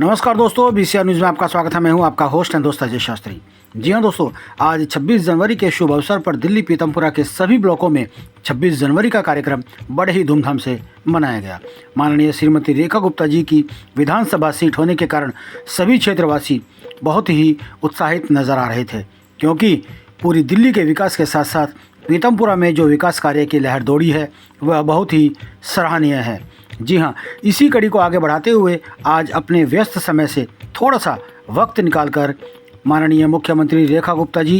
नमस्कार दोस्तों, BCR news में आपका स्वागत है। मैं हूं आपका होस्ट एंड दोस्त अजय शास्त्री। जी हां दोस्तों, आज 26 जनवरी के शुभ अवसर पर दिल्ली पीतमपुरा के सभी ब्लॉकों में 26 जनवरी का कार्यक्रम बड़े ही धूमधाम से मनाया गया। माननीय श्रीमती रेखा गुप्ता जी की विधानसभा सीट होने के कारण सभी क्षेत्रवासी बहुत ही उत्साहित नजर आ रहे थे, क्योंकि पूरी दिल्ली के विकास के साथ साथ पीतमपुरा में जो विकास कार्य की लहर दौड़ी है वह बहुत ही सराहनीय है। जी हाँ, इसी कड़ी को आगे बढ़ाते हुए आज अपने व्यस्त समय से थोड़ा सा वक्त निकालकर माननीय मुख्यमंत्री रेखा गुप्ता जी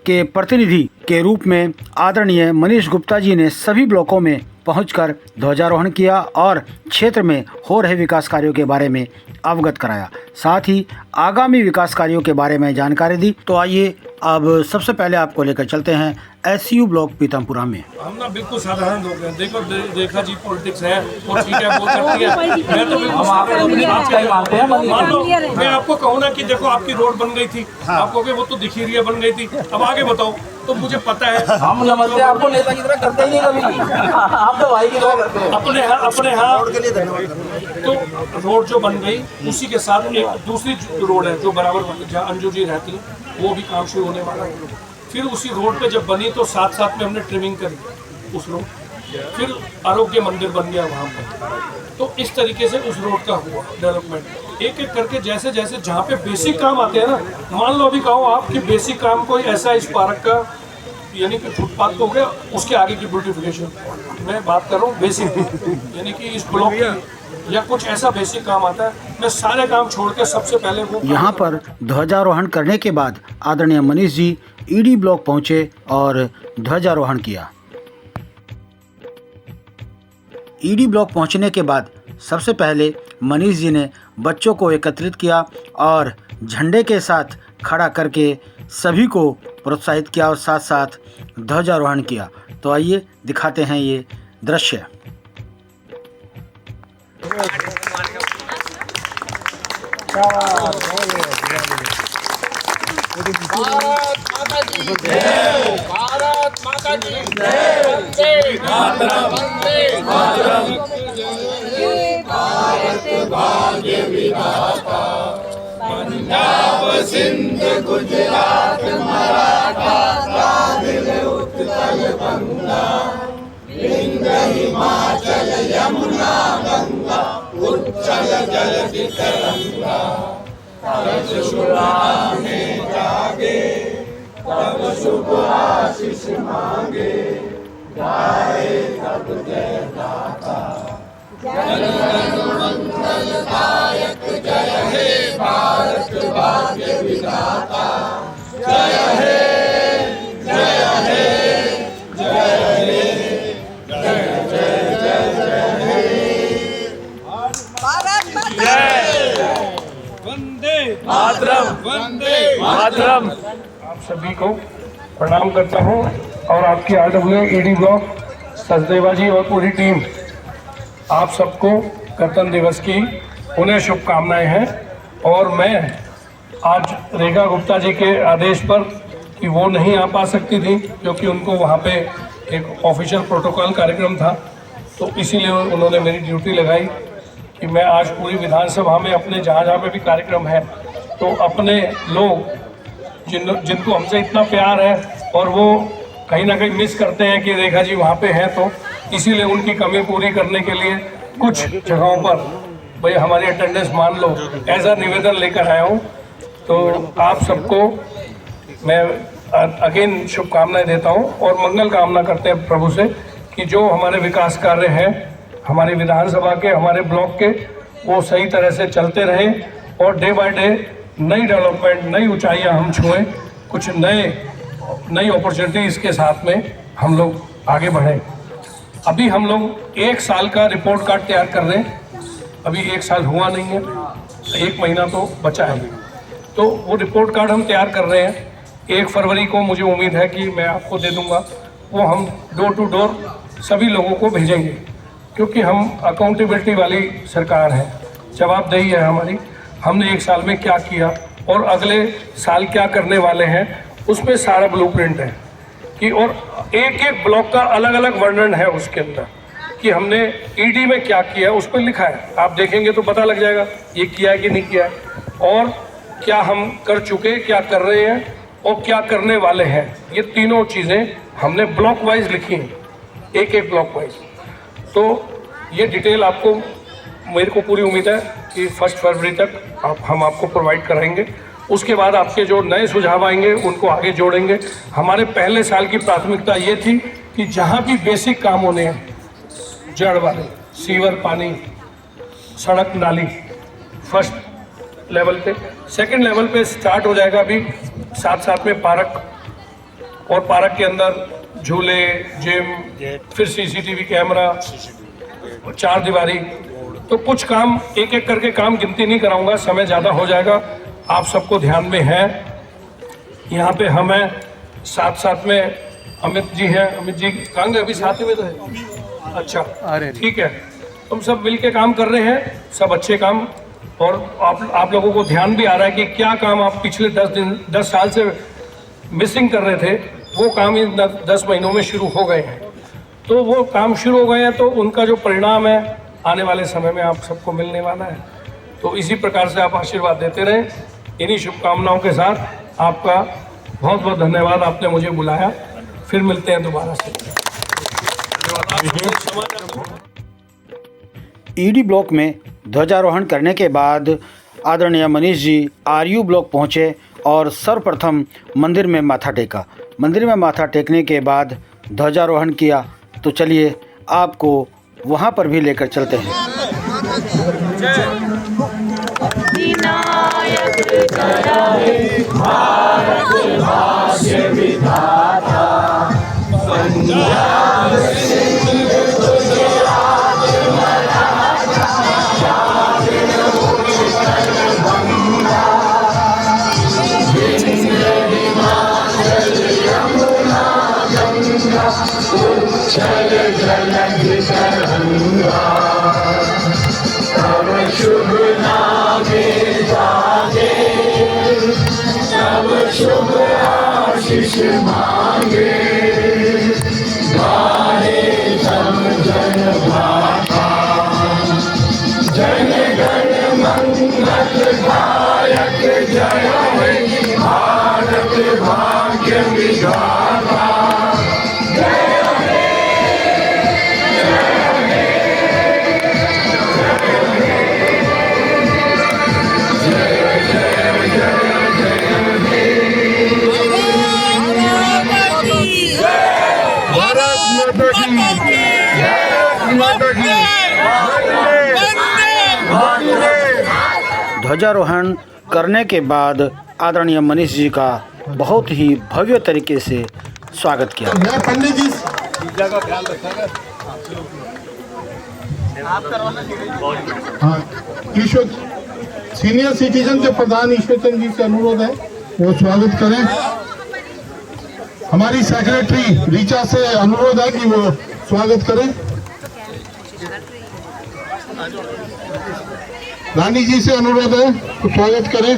के प्रतिनिधि के रूप में आदरणीय मनीष गुप्ता जी ने सभी ब्लॉकों में पहुंचकर ध्वजारोहण किया और क्षेत्र में हो रहे विकास कार्यों के बारे में अवगत कराया, साथ ही आगामी विकास कार्यों के बारे में जानकारी दी। तो आइए अब सबसे पहले आपको लेकर चलते हैं एसयू ब्लॉक पीतमपुरा में। हम ना बिल्कुल साधारण लोग हैं। देखो रेखा जी पॉलिटिक्स है, वो ठीक है, वो करती है। मैं तो बिल्कुल मान लो मैं आपको कहूँ ना कि देखो आपकी रोड बन गई थी, आप कहोगे वो तो दिख ही रही है बन गई थी, अब आगे बताओ। तो मुझे पता है हम नमस्ते आपको नेता की तरह करते ही नहीं कभी। आप तो भाई की तरह करते हैं। अपने यहाँ तो रोड जो बन गई उसी के साथ एक दूसरी रोड है जो बराबर जहाँ अंजू जी रहती है, वो भी काम शुरू होने वाला है। फिर उसी रोड पे जब बनी तो साथ साथ में हमने ट्रिमिंग करी उस रोड, फिर आरोग्य मंदिर बन गया वहाँ पर। तो इस तरीके से उस रोड का हुआ डेवलपमेंट, एक एक करके जैसे जैसे जहाँ पे बेसिक काम आते हैं ना, मान लो अभी कहो आप कि बेसिक काम कोई ऐसा इस पार्क का यानी कि फुटपाथ हो गया, उसके आगे की ब्यूटिफिकेशन, मैं बात कर रहा हूँ बेसिक यानी कि इस ब्लॉक की या कुछ ऐसा बेसिक काम आता है, मैं सारे काम छोड़ के सबसे पहले वो यहाँ पर ध्वजारोहण करने के बाद आदरणीय मनीष जी ईडी ब्लॉक पहुँचे और ध्वजारोहण किया। ईडी ब्लॉक पहुँचने के बाद सबसे पहले मनीष जी ने बच्चों को एकत्रित किया और झंडे के साथ खड़ा करके सभी को प्रोत्साहित किया और साथ साथ ध्वजारोहण किया। तो आइए दिखाते हैं ये दृश्य। भारत माता की जय, वंदे मातरम, वंदे मातरम। भारत भाग्य विधाता, पंजाब सिंध गुजरात मराठा द्राविड़ उत्कल गंगा, विंध्य हिमाचल यमुना गंगा, उच्चल जलधि तरंगा। तब शुभ में जागे, तब शुभ आशीष मांगे, गाए तब जय गाता। जन गण मंगल दायक जय हे भारत भाग्य विधाता, जय हे जय हे जय हे जय जय जय जय हे भारत माता की वंदे मातरम, वंदे मातरम। आप सभी को प्रणाम करता हूं और आपकी आरडब्ल्यू ईडी ब्लॉक सचदेवा जी और पूरी टीम, आप सबको गणतंत्र दिवस की उन्हें शुभकामनाएं हैं। और मैं आज रेखा गुप्ता जी के आदेश पर कि वो नहीं आ पा सकती थी क्योंकि उनको वहाँ पे एक ऑफिशियल प्रोटोकॉल कार्यक्रम था, तो इसीलिए उन्होंने मेरी ड्यूटी लगाई कि मैं आज पूरी विधानसभा में अपने जहाँ जहाँ पे भी कार्यक्रम है तो अपने लोग जिनको हमसे इतना प्यार है और वो कहीं ना कहीं मिस करते हैं कि रेखा जी वहाँ पे हैं, तो इसीलिए उनकी कमी पूरी करने के लिए कुछ जगहों पर भाई हमारी अटेंडेंस मान लो ऐसा निवेदन लेकर आया हूँ। तो आप सबको मैं अगेन शुभकामनाएं देता हूँ और मंगल कामना करते हैं प्रभु से कि जो हमारे विकास कार्य हैं हमारी विधानसभा के, हमारे ब्लॉक के, वो सही तरह से चलते रहें और डे बाय डे नई डेवलपमेंट, नई ऊंचाइयां हम छुएं, कुछ नई अपॉर्चुनिटीज़ के साथ में हम लोग आगे बढ़ें। अभी हम लोग 1 साल का रिपोर्ट कार्ड तैयार कर रहे हैं, अभी 1 साल हुआ नहीं है, 1 महीना तो बचा है, तो वो रिपोर्ट कार्ड हम तैयार कर रहे हैं। 1 फरवरी को मुझे उम्मीद है कि मैं आपको दे दूंगा, वो हम डोर टू डोर सभी लोगों को भेजेंगे, क्योंकि हम अकाउंटेबिलिटी वाली सरकार है, जवाबदेही है हमारी। हमने 1 साल में क्या किया और अगले साल क्या करने वाले हैं, उसमें सारा ब्लूप्रिंट है कि और एक एक ब्लॉक का अलग अलग वर्णन है उसके अंदर कि हमने ईडी में क्या किया है उस पर लिखा है। आप देखेंगे तो पता लग जाएगा ये किया है कि नहीं किया है, और क्या हम कर चुके, क्या कर रहे हैं और क्या करने वाले हैं। ये तीनों चीज़ें हमने ब्लॉक वाइज लिखी हैं, एक एक ब्लॉक वाइज। तो ये डिटेल आपको, मेरे को पूरी उम्मीद है कि 1 फरवरी तक हम आपको प्रोवाइड कराएंगे। उसके बाद आपके जो नए सुझाव आएंगे उनको आगे जोड़ेंगे। हमारे पहले साल की प्राथमिकता ये थी कि जहाँ भी बेसिक काम होने हैं, जड़ वाले, सीवर, पानी, सड़क, नाली, फर्स्ट लेवल पे, सेकंड लेवल पे स्टार्ट हो जाएगा अभी, साथ साथ में पार्क, और पार्क के अंदर झूले, जिम, फिर सीसीटीवी कैमरा और 4 दीवारी। तो कुछ काम एक एक करके काम गिनती नहीं कराऊंगा, समय ज़्यादा हो जाएगा। आप सबको ध्यान में है, यहाँ पे हम हैं, साथ साथ में अमित जी हैं। अमित जी कहाँ गए? अभी साथ में तो है। अच्छा, ठीक है, हम सब मिल के काम कर रहे हैं, सब अच्छे काम। और आप लोगों को ध्यान भी आ रहा है कि क्या काम आप पिछले 10 साल से मिसिंग कर रहे थे, वो काम इन 10 महीनों में शुरू हो गए हैं। तो वो काम शुरू हो गए हैं, तो उनका जो परिणाम है आने वाले समय में आप सबको मिलने वाला है। तो इसी प्रकार से आप आशीर्वाद देते रहें। इन्हीं शुभकामनाओं के साथ आपका बहुत बहुत धन्यवाद, आपने मुझे बुलाया। फिर मिलते हैं दोबारा से। ईडी ब्लॉक में ध्वजारोहण करने के बाद आदरणीय मनीष जी आरयू ब्लॉक पहुंचे और सर्वप्रथम मंदिर में माथा टेका। मंदिर में माथा टेकने के बाद ध्वजारोहण किया। तो चलिए आपको वहां पर भी लेकर चलते हैं। ध्वजारोहण करने के बाद आदरणीय मनीष जी का बहुत ही भव्य तरीके से स्वागत किया। पंडित जी हाँ, ईश्वर सीनियर सिटीजन के प्रधान ईश्वर चंद जी से अनुरोध है वो स्वागत करें। हमारी सेक्रेटरी रीचा से अनुरोध है कि वो स्वागत करें। रानी जी से अनुरोध है तो स्वागत करें।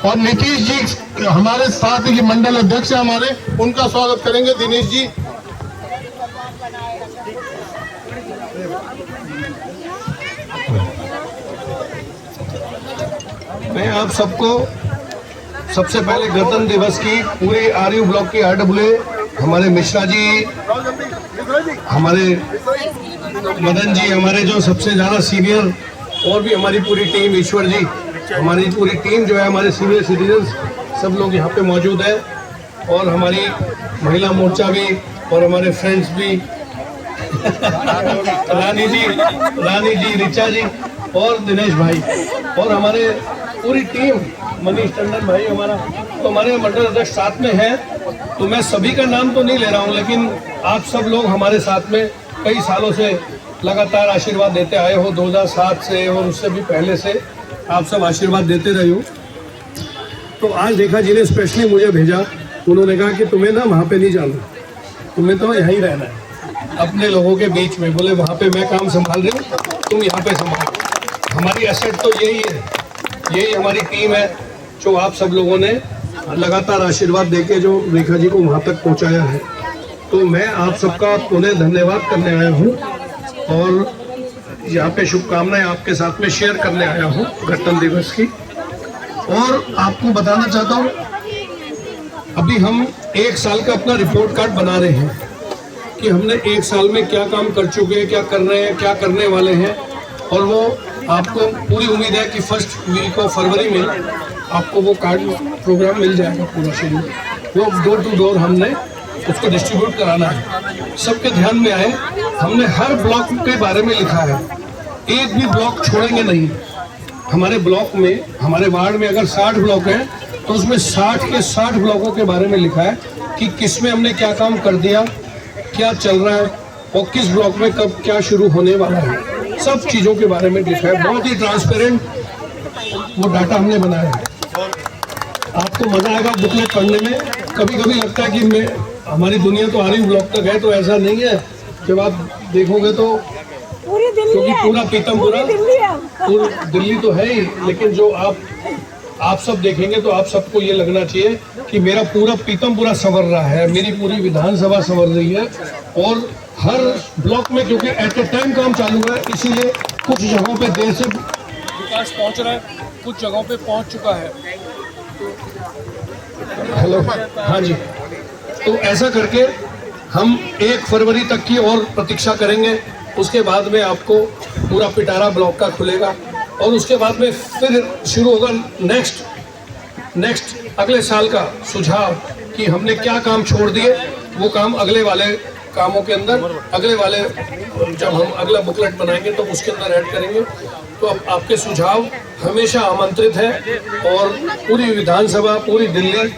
और नीतीश जी हमारे साथ ही मंडल अध्यक्ष है हमारे, उनका स्वागत करेंगे दिनेश जी। मैं आप सबको सबसे पहले गणतंत्र दिवस की पूरे आरयू ब्लॉक के आरडब्ल्यूए, हमारे मिश्रा जी, हमारे मदन जी, हमारे जो सबसे ज़्यादा सीनियर, और भी हमारी पूरी टीम, ईश्वर जी, हमारी पूरी टीम जो है, हमारे सीनियर सिटीजन्स सब लोग यहाँ पे मौजूद है। और हमारी महिला मोर्चा भी और हमारे फ्रेंड्स भी रानी जी, ऋचा जी और दिनेश भाई, और हमारे पूरी टीम, मनीष टंडन भाई हमारा, तो हमारे मंडल अध्यक्ष साथ में हैं। तो मैं सभी का नाम तो नहीं ले रहा हूँ, लेकिन आप सब लोग हमारे साथ में कई सालों से लगातार आशीर्वाद देते आए हो, 2007 से और उससे भी पहले से आप सब आशीर्वाद देते रहे हो। तो आज देखा जिन्हें स्पेशली मुझे भेजा, उन्होंने कहा कि तुम्हें ना वहाँ पे नहीं जाना, तुम्हें तो यहीं रहना है अपने लोगों के बीच में। बोले वहाँ पे मैं काम संभाल रही हूँ, तुम यहाँ पे संभालो। हमारी एसेट तो यही है, यही हमारी टीम है जो आप सब लोगों ने लगातार आशीर्वाद देके जो रेखा जी को वहाँ तक पहुँचाया है। तो मैं आप सबका पुनः धन्यवाद करने आया हूँ और यहाँ पे शुभकामनाएं आपके साथ में शेयर करने आया हूँ गणतंत्र दिवस की। और आपको बताना चाहता हूँ, अभी हम 1 साल का अपना रिपोर्ट कार्ड बना रहे हैं कि हमने 1 साल में क्या काम कर चुके हैं, क्या कर रहे हैं, क्या करने वाले हैं। और वो आपको पूरी उम्मीद है कि फर्स्ट वीक ऑफ फरवरी में आपको वो कार्ड प्रोग्राम मिल जाएगा पूरा शेड्यूल। वो डोर टू डोर हमने उसको डिस्ट्रीब्यूट कराना है। सबके ध्यान में आए, हमने हर ब्लॉक के बारे में लिखा है, एक भी ब्लॉक छोड़ेंगे नहीं। हमारे ब्लॉक में, हमारे वार्ड में अगर 60 ब्लॉक हैं तो उसमें 60 के 60 ब्लॉकों के बारे में लिखा है कि किस में हमने क्या काम कर दिया, क्या चल रहा है और किस ब्लॉक में कब क्या शुरू होने वाला है। सब चीज़ों के बारे में लिखा है, बहुत ही ट्रांसपेरेंट वो डाटा हमने बनाया है। आपको मजा आएगा बुकलेट पढ़ने में। कभी कभी लगता है कि हमारी दुनिया तो आरी ब्लॉक तक है, तो ऐसा नहीं है। जब आप देखोगे तो पूरी दिल्ली क्योंकि है, पूरा पीतमपुरा पूरी दिल्ली तो है ही, लेकिन जो आप सब देखेंगे तो आप सबको ये लगना चाहिए कि मेरा पूरा पीतमपुरा संवर रहा है, मेरी पूरी विधानसभा संवर रही है। और हर ब्लॉक में क्योंकि एट ए टाइम काम चालू है, इसीलिए कुछ जगहों पे देर से विकास पहुंच रहा है, कुछ जगहों पे पहुंच चुका है। हेलो, हाँ जी। तो ऐसा करके हम 1 फरवरी तक की और प्रतीक्षा करेंगे। उसके बाद में आपको पूरा पिटारा ब्लॉक का खुलेगा और उसके बाद में फिर शुरू होगा नेक्स्ट अगले साल का सुझाव कि हमने क्या काम छोड़ दिए। वो काम अगले वाले कामों के अंदर, अगले वाले जब हम अगला बुकलेट बनाएंगे तो उसके अंदर ऐड करेंगे। तो अब आपके सुझाव हमेशा आमंत्रित है और पूरी विधानसभा, पूरी दिल्ली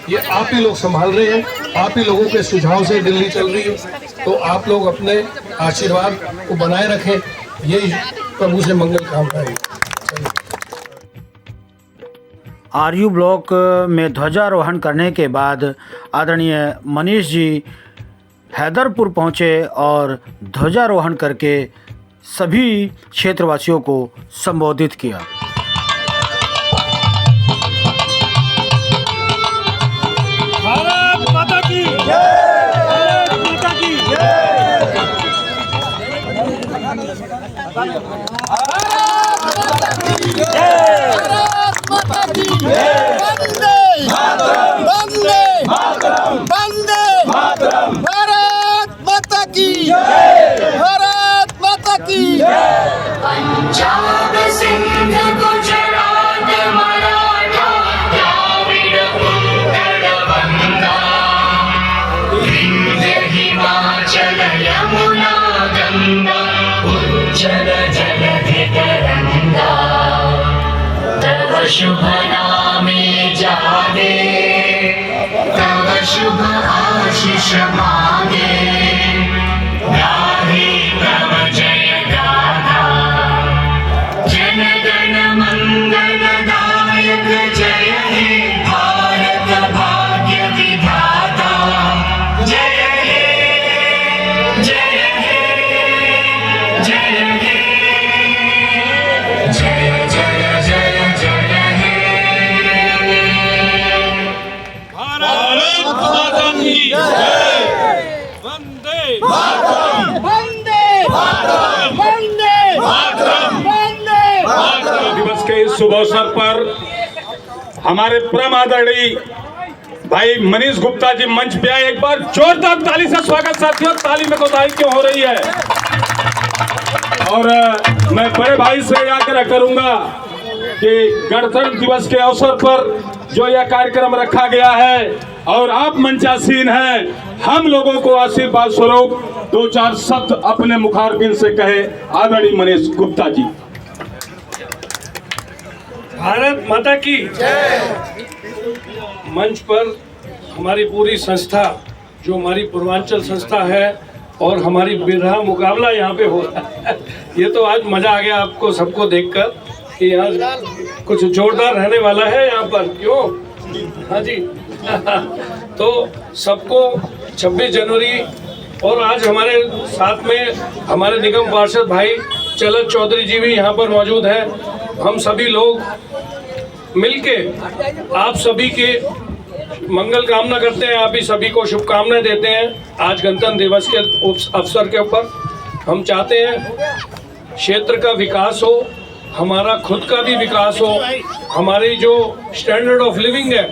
ये आप ही लोग संभाल रहे हैं, आप ही लोगों के सुझाव से दिल्ली चल रही है। तो आप लोग अपने आशीर्वाद को बनाए रखें, यही प्रभु से मंगल कामना है। आरयू ब्लॉक में ध्वजारोहण करने के बाद आदरणीय मनीष जी हैदरपुर पहुंचे और ध्वजारोहण करके सभी क्षेत्रवासियों को संबोधित किया। भारत माता की जय, भारत माता की जय। पंजाब सिंध गुजरात मराठा द्राविड उत्कल बंगा विंध्य हिमाचल यमुना गंगा उज्जल जलधि तरंगा तव शुभ नामे जागे तव शुभ आशीष मांगे गाहे तव जय गाथा जन गण मंगल दायक जय हे भारत भाग्य विधाता जय हे जय हे जय हे जय जय जय जय हे भारत माता की जय। वंदे दिवस के इस शुभ अवसर पर हमारे परम आदरणीय भाई मनीष गुप्ता जी मंच पे आए। एक बार जोरदार ताली से स्वागत साथियों। ताली में कोताही क्यों हो रही है? और मैं बड़े भाई से आग्रह करूंगा कि गणतंत्र दिवस के अवसर पर जो यह कार्यक्रम रखा गया है और आप मंचासीन हैं, हम लोगों को आशीर्वाद स्वरूप 2-4 शब्द अपने मुखारबिन से कहे आदरणीय मनीष गुप्ता जी। भारत माता की जय। मंच पर हमारी पूरी संस्था, जो हमारी पूर्वांचल संस्था है और हमारी बिरहा मुकाबला यहाँ पे हो रहा है। ये तो आज मजा आ गया आपको सबको देखकर कि यहाँ कुछ जोरदार रहने वाला है यहाँ पर। क्यों? हाँ जी। तो सबको 26 जनवरी और आज हमारे साथ में हमारे निगम पार्षद भाई चलत चौधरी जी भी यहाँ पर मौजूद हैं। हम सभी लोग मिलके आप सभी के मंगल कामना करते हैं, आप ही सभी को शुभकामनाएं देते हैं। आज गणतंत्र दिवस के अवसर के ऊपर हम चाहते हैं क्षेत्र का विकास हो, हमारा खुद का भी विकास हो, हमारी जो स्टैंडर्ड ऑफ लिविंग है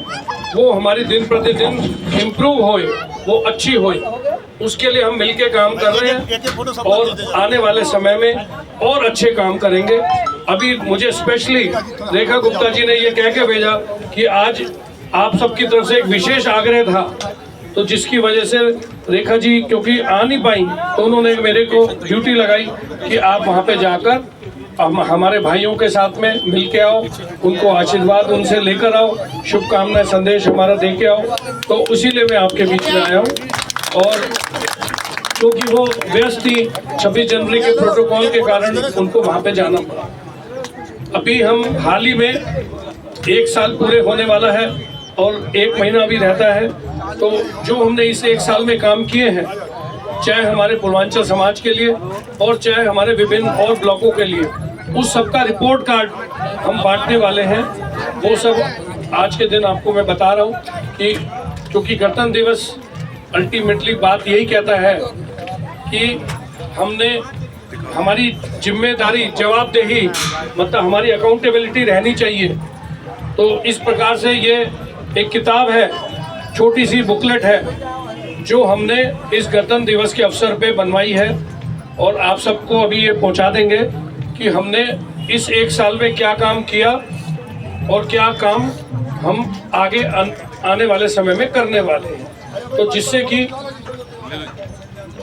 वो हमारी दिन प्रतिदिन इम्प्रूव होए, वो अच्छी होए। उसके लिए हम मिलके काम कर रहे हैं और आने वाले समय में और अच्छे काम करेंगे। अभी मुझे स्पेशली रेखा गुप्ता जी ने ये कह के भेजा कि आज आप सबकी तरफ से एक विशेष आग्रह था, तो जिसकी वजह से रेखा जी क्योंकि आ नहीं पाई तो उन्होंने मेरे को ड्यूटी लगाई कि आप वहाँ पे जाकर हमारे भाइयों के साथ में मिल के आओ, उनको आशीर्वाद उनसे लेकर आओ, शुभकामनाएं संदेश हमारा दे के आओ। तो इसीलिए मैं आपके बीच में आया हूँ। और क्योंकि वो व्यस्त थी 26 जनवरी के प्रोटोकॉल के कारण उनको वहाँ पे जाना पड़ा। अभी हम हाल ही में 1 साल पूरे होने वाला है और 1 महीना भी रहता है। तो जो हमने इस 1 साल में काम किए हैं, चाहे हमारे पूर्वांचल समाज के लिए और चाहे हमारे विभिन्न और ब्लॉकों के लिए, उस सब का रिपोर्ट कार्ड हम बांटने वाले हैं। वो सब आज के दिन आपको मैं बता रहा हूँ कि क्योंकि गणतंत्र दिवस अल्टीमेटली बात यही कहता है कि हमने हमारी जिम्मेदारी, जवाबदेही, मतलब हमारी अकाउंटेबिलिटी रहनी चाहिए। तो इस प्रकार से ये एक किताब है, छोटी सी बुकलेट है जो हमने इस गणतंत्र दिवस के अवसर पे बनवाई है और आप सबको अभी ये पहुंचा देंगे कि हमने इस 1 साल में क्या काम किया और क्या काम हम आगे आने वाले समय में करने वाले हैं। तो जिससे कि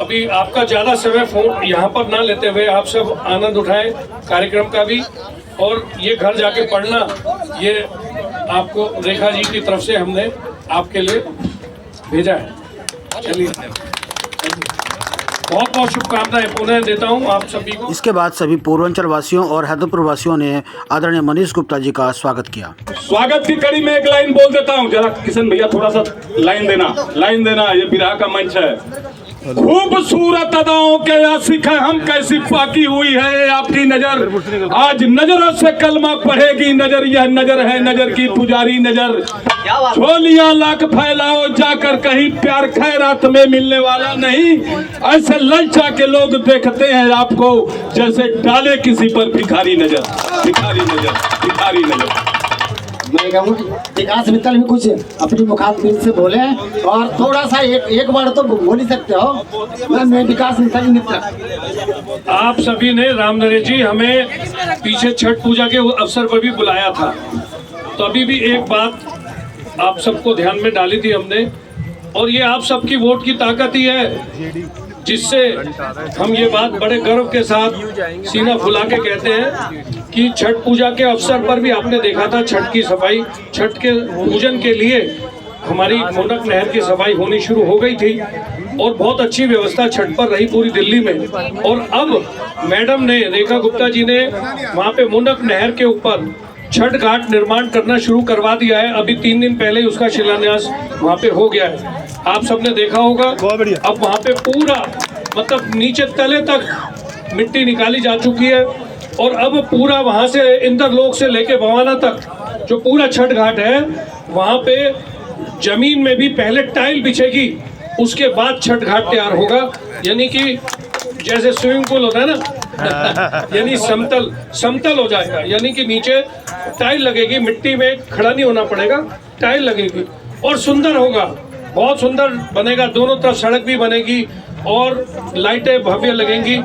अभी आपका ज़्यादा समय फोन यहाँ पर ना लेते हुए आप सब आनंद उठाएं कार्यक्रम का भी, और ये घर जाके पढ़ना, ये आपको रेखा जी की तरफ से हमने आपके लिए भेजा है। चलिए, बहुत बहुत शुभकामनाएं पुनः देता हूं आप सभी को। इसके बाद सभी पूर्वांचल वासियों और हैदरपुर वासियों ने आदरणीय मनीष गुप्ता जी का स्वागत किया। स्वागत की कड़ी में एक लाइन बोल देता हूँ, जरा किशन भैया थोड़ा सा लाइन देना। ये विरह का मंच है। खूबसूरत अदाओं के आशिक है हम, कैसी पाकी हुई है आपकी नजर। आज नजरों से कलमा पढ़ेगी नजर, यह नजर है नजर की पुजारी नजर। झोलियां लाख फैलाओ जाकर कहीं, प्यार खैरात में मिलने वाला नहीं। ऐसे ललचा के लोग देखते हैं आपको जैसे डाले किसी पर भिखारी नजर, भिखारी नजर, भिखारी नजर। मैं कहूँगा विकास मित्तल भी कुछ अपनी मुखातिब से बोले और थोड़ा सा एक बार तो बोल ही सकते हो। मैं विकास मित्तल। आप सभी ने राम नरेश जी हमें पीछे छठ पूजा के अवसर पर भी बुलाया था, तो अभी भी एक बात आप सबको ध्यान में डाली थी हमने, और ये आप सबकी वोट की ताकत ही है जिससे हम ये बात बड़े गर्व के साथ सीना फुला के कहते हैं कि छठ पूजा के अवसर पर भी आपने देखा था छठ की सफाई, छठ के पूजन के लिए हमारी मुंडक नहर की सफाई होनी शुरू हो गई थी और बहुत अच्छी व्यवस्था छठ पर रही पूरी दिल्ली में। और अब मैडम ने, रेखा गुप्ता जी ने वहाँ पे मुंडक नहर के ऊपर छठ घाट निर्माण करना शुरू करवा दिया है। अभी 3 दिन पहले ही उसका शिलान्यास वहाँ पे हो गया है, आप सबने देखा होगा। अब वहाँ पे पूरा मतलब नीचे तले तक मिट्टी निकाली जा चुकी है और अब पूरा वहाँ से इंद्रलोक से लेके भवाना तक जो पूरा छठ घाट है वहाँ पे जमीन में भी पहले टाइल बिछेगी, उसके बाद छठ घाट तैयार होगा। यानी कि जैसे स्विमिंग पूल होता है ना यानी समतल हो जाएगा, यानी कि नीचे टाइल लगेगी, मिट्टी में खड़ा नहीं होना पड़ेगा, टाइल लगेगी और सुंदर होगा, बहुत सुंदर बनेगा। दोनों तरफ सड़क भी बनेगी और लाइटें भव्य लगेंगी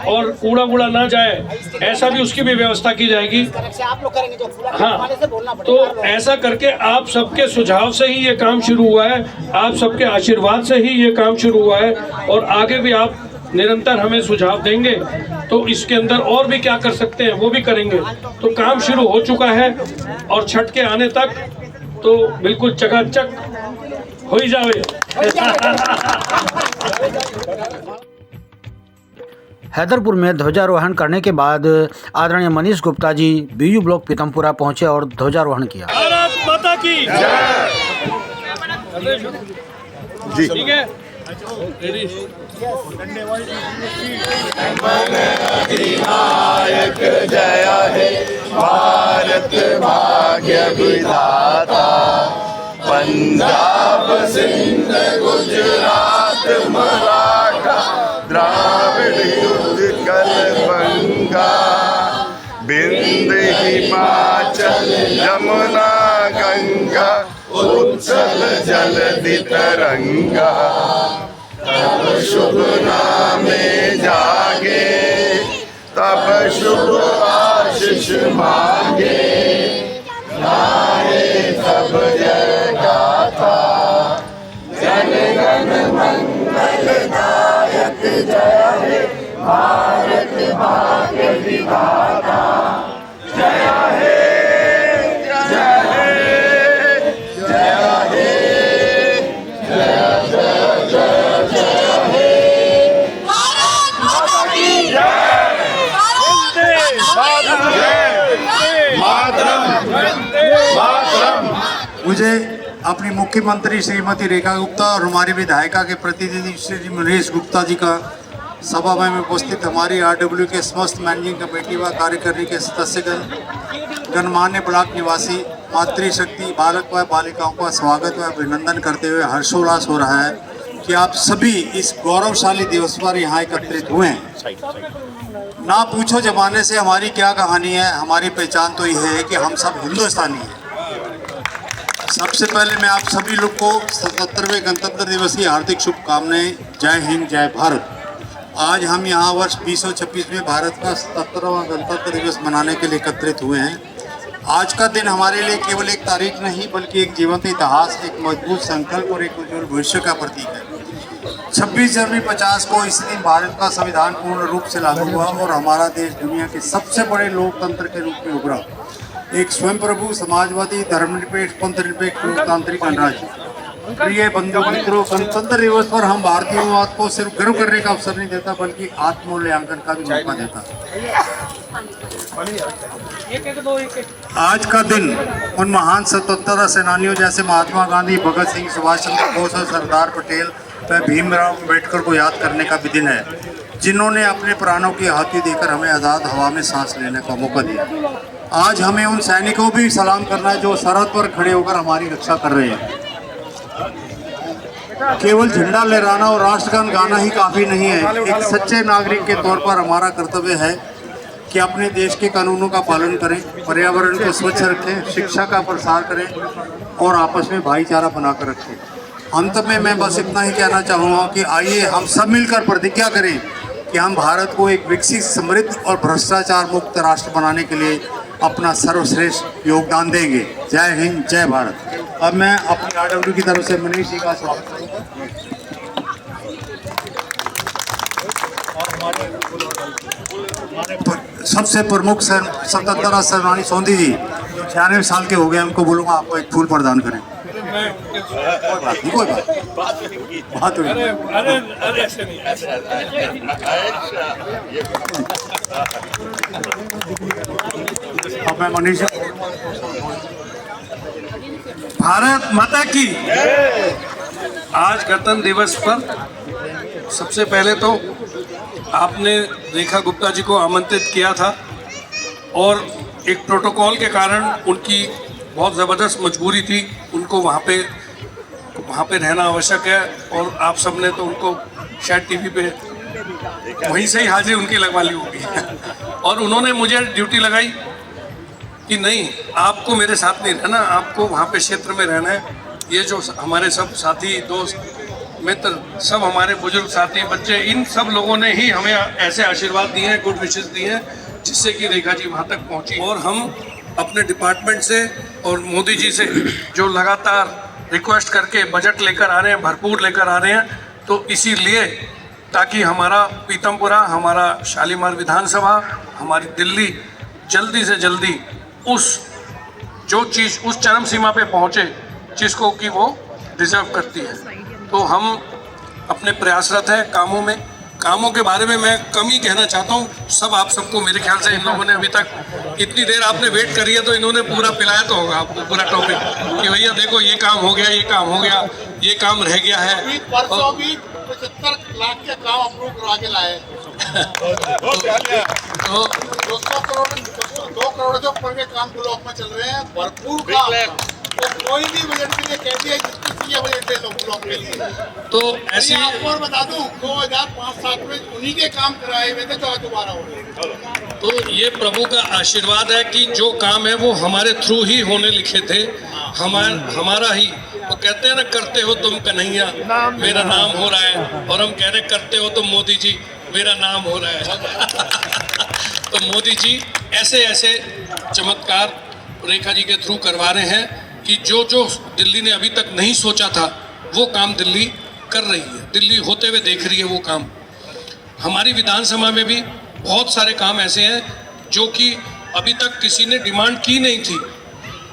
और कूड़ा वूड़ा ना जाए ऐसा भी उसकी भी व्यवस्था की जाएगी। हाँ, तो ऐसा करके आप सबके सुझाव से ही ये काम शुरू हुआ है, आप सबके आशीर्वाद से ही ये काम शुरू हुआ है और आगे भी आप निरंतर हमें सुझाव देंगे तो इसके अंदर और भी क्या कर सकते हैं वो भी करेंगे। तो काम शुरू हो चुका है और छठ के आने तक तो बिल्कुल चकाचक हो ही जावे। हैदरपुर में ध्वजारोहण करने के बाद आदरणीय मनीष गुप्ता जी बीयू ब्लॉक पीतमपुरा पहुंचे और ध्वजारोहण किया। भारत माता की जी ठीक है। अधिनायक जय हे भारत भाग्य विधाता, पंजाब सिंध गुजरात मराठा द्राविड़ उत्कल बंगा बिंद हिमाचल यमुना गंगा उत्कल जलधि तरंगा तब शुभ नामे जागे तब शुभ आशीष मांगे गाए सब जय गाथा जन गण मंगल दायक जय हे भारत भाग्य विधाता जय हे जय हे जय हे जय जय जय जय हे भारत माता की जय मुझे अपनी मुख्यमंत्री श्रीमती रेखा गुप्ता और हमारी विधायिका के प्रतिनिधि श्री मनीष गुप्ता जी का सभा में उपस्थित हमारी आरडब्ल्यू के समस्त मैनेजिंग कमेटी व कार्यकारिणी के सदस्यगण गणमान्य ब्लॉक निवासी मातृशक्ति बालक व बालिकाओं का स्वागत व अभिनंदन करते हुए हर्षोल्लास हो रहा है कि आप सभी इस गौरवशाली दिवस पर यहाँ एकत्रित हुए हैं। ना पूछो जमाने से हमारी क्या कहानी है, हमारी पहचान तो यह है कि हम सब हिंदुस्तानी हैं। सबसे पहले मैं आप सभी लोग को 77वें गणतंत्र दिवस की हार्दिक शुभकामनाएं। जय हिंद जय भारत। आज हम यहाँ वर्ष 2026 में भारत का 77वां गणतंत्र दिवस मनाने के लिए एकत्रित हुए हैं। आज का दिन हमारे लिए केवल एक तारीख नहीं बल्कि एक जीवंत इतिहास, एक मजबूत संकल्प और एक उज्जवल भविष्य का प्रतीक है। 26 जनवरी 50 को इस दिन भारत का संविधान पूर्ण रूप से लागू हुआ और हमारा देश दुनिया के सबसे बड़े लोकतंत्र के रूप में उभरा। एक स्वयं प्रभु समाजवादी धर्मनिरपेक्ष पंथ निरपेक्ष लोकतांत्रिक गणराज्य। प्रिय बंधु मित्रों, गणतंत्र दिवस पर हम भारतीयवाद को सिर्फ गर्व करने का अवसर नहीं देता बल्कि आत्ममूल्यांकन का भी मौका देता। आज का दिन उन महान स्वतंत्रता सेनानियों जैसे महात्मा गांधी, भगत सिंह, सुभाष चंद्र बोस और सरदार पटेल व भीमराव अम्बेडकर को याद करने का भी दिन है, जिन्होंने अपने प्राणों की आहुति देकर हमें आज़ाद हवा में सांस लेने का मौका दिया। आज हमें उन सैनिकों भी सलाम करना है जो सरहद पर खड़े होकर हमारी रक्षा कर रहे हैं। केवल झंडा लहराना और राष्ट्रगान गाना ही काफ़ी नहीं है। एक सच्चे नागरिक के तौर पर हमारा कर्तव्य है कि अपने देश के कानूनों का पालन करें, पर्यावरण को स्वच्छ रखें, शिक्षा का प्रसार करें और आपस में भाईचारा बनाकर रखें। अंत में मैं बस इतना ही कहना चाहूँगा कि आइए हम सब मिलकर प्रतिज्ञा करें कि हम भारत को एक विकसित, समृद्ध और भ्रष्टाचार मुक्त राष्ट्र बनाने के लिए अपना सर्वश्रेष्ठ योगदान देंगे। जय हिंद जय भारत। अब मैं अपनी आरडब्ल्यू की तरफ से मनीष जी का स्वागत करूँगा और हमारे सबसे प्रमुख स्वतंत्रता सेनानी सोंधी जी जो 96 साल के हो गए, उनको बोलूँगा आपको एक फूल प्रदान करें। कोई बात नहीं। अब मैं मनीष, भारत माता की। आज गणतंत्र दिवस पर सबसे पहले तो आपने रेखा गुप्ता जी को आमंत्रित किया था और एक प्रोटोकॉल के कारण उनकी बहुत ज़बरदस्त मजबूरी थी, उनको वहाँ पे रहना आवश्यक है और आप सब ने तो उनको शायद टीवी पे वहीं से ही हाजिरी उनकी लगवा ली होगी और उन्होंने मुझे ड्यूटी लगाई कि नहीं, आपको मेरे साथ नहीं रहना, आपको वहाँ पे क्षेत्र में रहना है। ये जो हमारे सब साथी, दोस्त, मित्र, सब हमारे बुजुर्ग साथी, बच्चे, इन सब लोगों ने ही हमें ऐसे आशीर्वाद दिए हैं, गुड विशेस दिए हैं, जिससे कि रेखा जी वहाँ तक पहुँची। और हम अपने डिपार्टमेंट से और मोदी जी से जो लगातार रिक्वेस्ट करके बजट लेकर आ रहे हैं, भरपूर लेकर आ रहे हैं, तो इसीलिए ताकि हमारा पीतमपुरा, हमारा शालीमार विधानसभा, हमारी दिल्ली जल्दी से जल्दी जो चीज़ उस चरम सीमा पे पहुँचे जिसको कि वो डिज़र्व करती है। तो हम अपने प्रयासरत हैं कामों के बारे में मैं कम ही कहना चाहता हूँ। सब आप सबको मेरे ख्याल से इन लोगों ने अभी तक इतनी देर आपने वेट करी है तो इन्होंने पूरा पिलाया तो होगा आपको पूरा टॉपिक कि भैया देखो ये काम हो गया, ये काम हो गया, ये काम रह गया है। 75 लाख के काम अप्रूव करवा के लाए। तो 2 करोड़ जो ऊपर के काम ब्लॉक में चल रहे हैं, भरपूर काम। तो कोई भी बजट के लिए होती है जिसको सीएम लेते हैं लोग ब्लॉक के लिए। तो ऐसी आपको और बता दूं 2005-7 में उन्हीं के काम कराए हुए थे जो दोबारा हो गए। तो ये प्रभु का आशीर्वाद है कि जो काम है वो हमारे थ्रू ही होने लिखे थे, हमारा ही। वो कहते हैं ना, करते हो तुम कन्हैया मेरा नाम हो रहा है, और हम कह रहे करते हो तुम मोदी जी मेरा नाम हो रहा है। तो मोदी जी ऐसे ऐसे चमत्कार रेखा जी के थ्रू करवा रहे हैं कि जो जो दिल्ली ने अभी तक नहीं सोचा था वो काम दिल्ली कर रही है, दिल्ली होते हुए देख रही है वो काम। हमारी विधानसभा में भी बहुत सारे काम ऐसे हैं जो कि अभी तक किसी ने डिमांड की नहीं थी,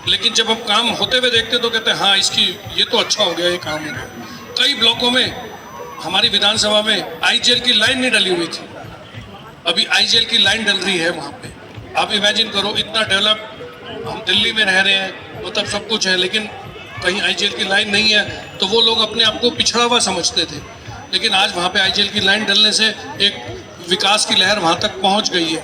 लेकिन जब हम काम होते हुए देखते तो कहते हैं हाँ इसकी ये तो अच्छा हो गया, ये काम हो गया। कई ब्लॉकों में हमारी विधानसभा में आईजीएल की लाइन नहीं डली हुई थी, अभी आईजीएल की लाइन डल रही है वहाँ पे। आप इमेजिन करो, इतना डेवलप, हम दिल्ली में रह रहे हैं मतलब सब कुछ है, लेकिन कहीं आईजीएल की लाइन नहीं है तो वो लोग अपने आप को पिछड़ा हुआ समझते थे, लेकिन आज वहाँ पे आईजीएल की लाइन डलने से एक विकास की लहर वहाँ तक पहुँच गई है।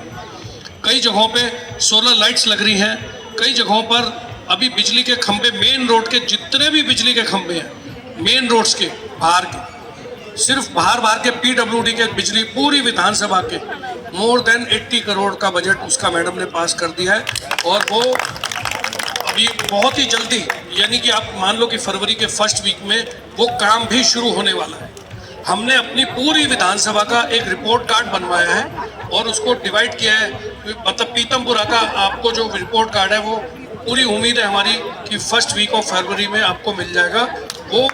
कई जगहों पे सोलर लाइट्स लग रही हैं, कई जगहों पर अभी बिजली के खंभे, मेन रोड के जितने भी बिजली के खंभे हैं मेन रोड्स के बाहर के, सिर्फ बाहर के पीडब्ल्यूडी के बिजली, पूरी विधानसभा के मोर देन 80 करोड़ का बजट उसका मैडम ने पास कर दिया है। और वो अभी बहुत ही जल्दी, यानी कि आप मान लो कि फरवरी के फर्स्ट वीक में वो काम भी शुरू होने वाला है। हमने अपनी पूरी विधानसभा का एक रिपोर्ट कार्ड बनवाया है और उसको डिवाइड किया है, मतलब पीतमपुरा का आपको जो रिपोर्ट कार्ड है वो पूरी उम्मीद है हमारी कि फर्स्ट वीक ऑफ फरवरी में आपको मिल जाएगा। वो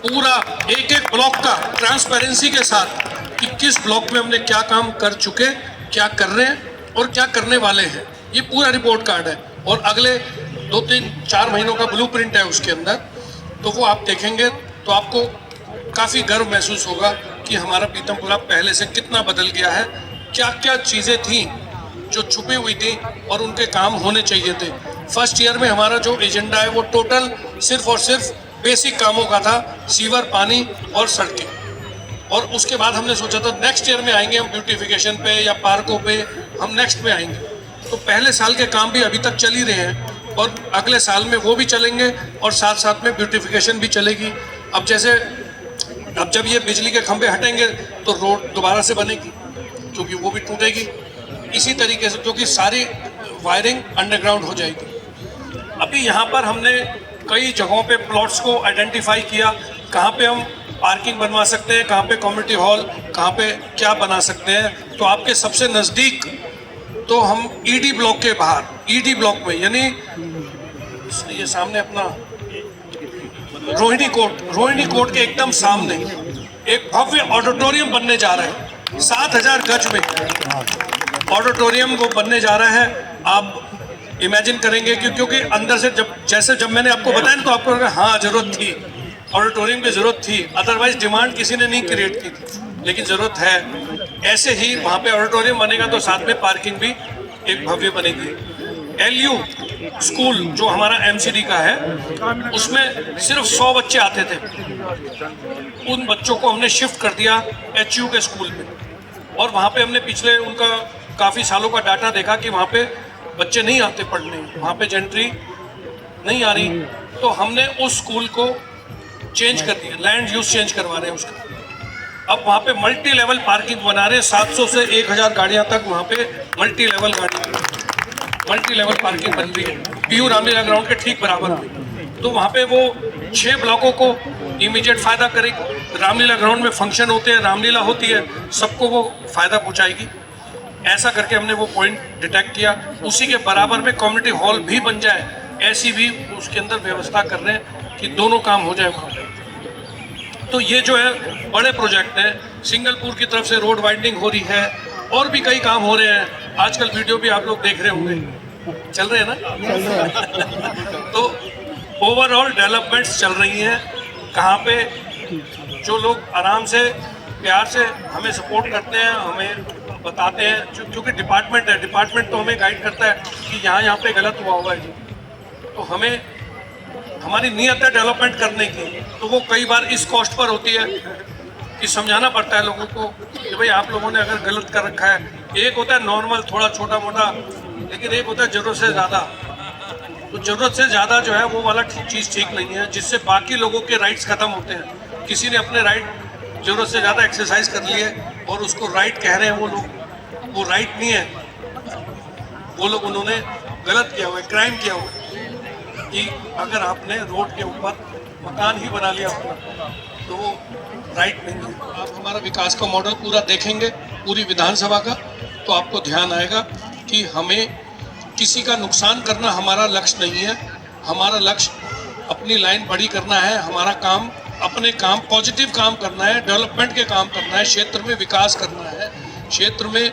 पूरा एक एक ब्लॉक का ट्रांसपेरेंसी के साथ कि किस ब्लॉक में हमने क्या काम कर चुके, क्या कर रहे हैं और क्या करने वाले हैं, ये पूरा रिपोर्ट कार्ड है। और अगले 2-3-4 महीनों का ब्लूप्रिंट है उसके अंदर, तो वो आप देखेंगे तो आपको काफ़ी गर्व महसूस होगा कि हमारा पीतमपुरा पहले से कितना बदल गया है, क्या क्या चीज़ें थी जो छुपी हुई थी और उनके काम होने चाहिए थे। फर्स्ट ईयर में हमारा जो एजेंडा है वो टोटल सिर्फ और सिर्फ बेसिक कामों का था, सीवर, पानी और सड़कें। और उसके बाद हमने सोचा था नेक्स्ट ईयर में आएंगे हम ब्यूटिफिकेशन पे या पार्कों पे, हम नेक्स्ट में आएंगे। तो पहले साल के काम भी अभी तक चल ही रहे हैं और अगले साल में वो भी चलेंगे और साथ साथ में ब्यूटिफिकेशन भी चलेगी। अब जैसे अब जब ये बिजली के खंभे हटेंगे तो रोड दोबारा से बनेगी, क्योंकि वो भी टूटेगी। इसी तरीके से क्योंकि सारी वायरिंग अंडरग्राउंड हो जाएगी। अभी यहाँ पर हमने कई जगहों पे प्लॉट्स को आइडेंटिफाई किया, कहाँ पे हम पार्किंग बनवा सकते हैं, कहाँ पे कम्युनिटी हॉल, कहाँ पे क्या बना सकते हैं। तो आपके सबसे नज़दीक तो हम ईडी ब्लॉक के बाहर, ईडी ब्लॉक में, यानी ये सामने अपना रोहिणी कोर्ट के एकदम सामने एक भव्य ऑडिटोरियम बनने जा रहा है। 7000 गज में ऑडिटोरियम वो बनने जा रहा है। आप इमेजिन करेंगे क्योंकि अंदर से जब मैंने आपको बताया ना तो आपको लगा हाँ जरूरत थी, ऑडिटोरियम की जरूरत थी, अदरवाइज डिमांड किसी ने नहीं क्रिएट की थी, लेकिन ज़रूरत है। ऐसे ही वहाँ पे ऑडिटोरियम बनेगा तो साथ में पार्किंग भी एक भव्य बनेगी। LU स्कूल जो हमारा MCD का है, उसमें सिर्फ 100 बच्चे आते थे, उन बच्चों को हमने शिफ्ट कर दिया HU के स्कूल में। और वहाँ पे हमने पिछले उनका काफ़ी सालों का डाटा देखा कि वहाँ पे बच्चे नहीं आते पढ़ने, वहाँ पे जेंट्री नहीं आ रही, तो हमने उस स्कूल को चेंज कर दिया, लैंड यूज चेंज करवा रहे हैं उसका। अब वहाँ पे मल्टी लेवल पार्किंग बना रहे हैं, 700 से 1000 गाड़ियाँ तक वहाँ पे मल्टी लेवल पार्किंग बन रही है PU रामलीला ग्राउंड के ठीक बराबर में। तो वहाँ पे वो 6 ब्लॉकों को इमीडिएट फ़ायदा करेगी। रामलीला ग्राउंड में फंक्शन होते हैं, रामलीला होती है, सबको वो फ़ायदा पहुँचाएगी। ऐसा करके हमने वो पॉइंट डिटेक्ट किया। उसी के बराबर में कम्युनिटी हॉल भी बन जाए, ऐसी भी उसके अंदर व्यवस्था कर रहे हैं कि दोनों काम हो जाए वहाँ पे। तो ये जो है बड़े प्रोजेक्ट हैं। सिंगलपुर की तरफ से रोड वाइडनिंग हो रही है और भी कई काम हो रहे हैं। आजकल वीडियो भी आप लोग देख रहे होंगे, चल रहे हैं ना। तो ओवरऑल डेवलपमेंट्स चल रही हैं। कहाँ पे जो लोग आराम से प्यार से हमें सपोर्ट करते हैं, हमें बताते हैं, क्योंकि डिपार्टमेंट है, डिपार्टमेंट तो हमें गाइड करता है कि यहाँ पे गलत हुआ है। तो हमें हमारी नीयत है डेवलपमेंट करने की, तो वो कई बार इस कॉस्ट पर होती है कि समझाना पड़ता है लोगों को कि भाई आप लोगों ने अगर गलत कर रखा है। एक होता है नॉर्मल थोड़ा छोटा मोटा, लेकिन एक होता है ज़रूरत से ज़्यादा। तो ज़रूरत से ज़्यादा जो है वो वाला चीज़ ठीक नहीं है, जिससे बाकी लोगों के राइट्स ख़त्म होते हैं। किसी ने अपने राइट ज़रूरत से ज़्यादा एक्सरसाइज कर लिए और उसको राइट कह रहे हैं वो लोग, वो राइट नहीं है, वो लोग उन्होंने गलत किया हुआ है, क्राइम किया हुआ है कि अगर आपने रोड के ऊपर मकान ही बना लिया होगा तो वो राइट नहीं है। आप हमारा विकास का मॉडल पूरा देखेंगे, पूरी विधानसभा का, तो आपको ध्यान आएगा कि हमें किसी का नुकसान करना हमारा लक्ष्य नहीं है। हमारा लक्ष्य अपनी लाइन बड़ी करना है, हमारा काम अपने काम पॉजिटिव काम करना है, डेवलपमेंट के काम करना है, क्षेत्र में विकास करना है। क्षेत्र में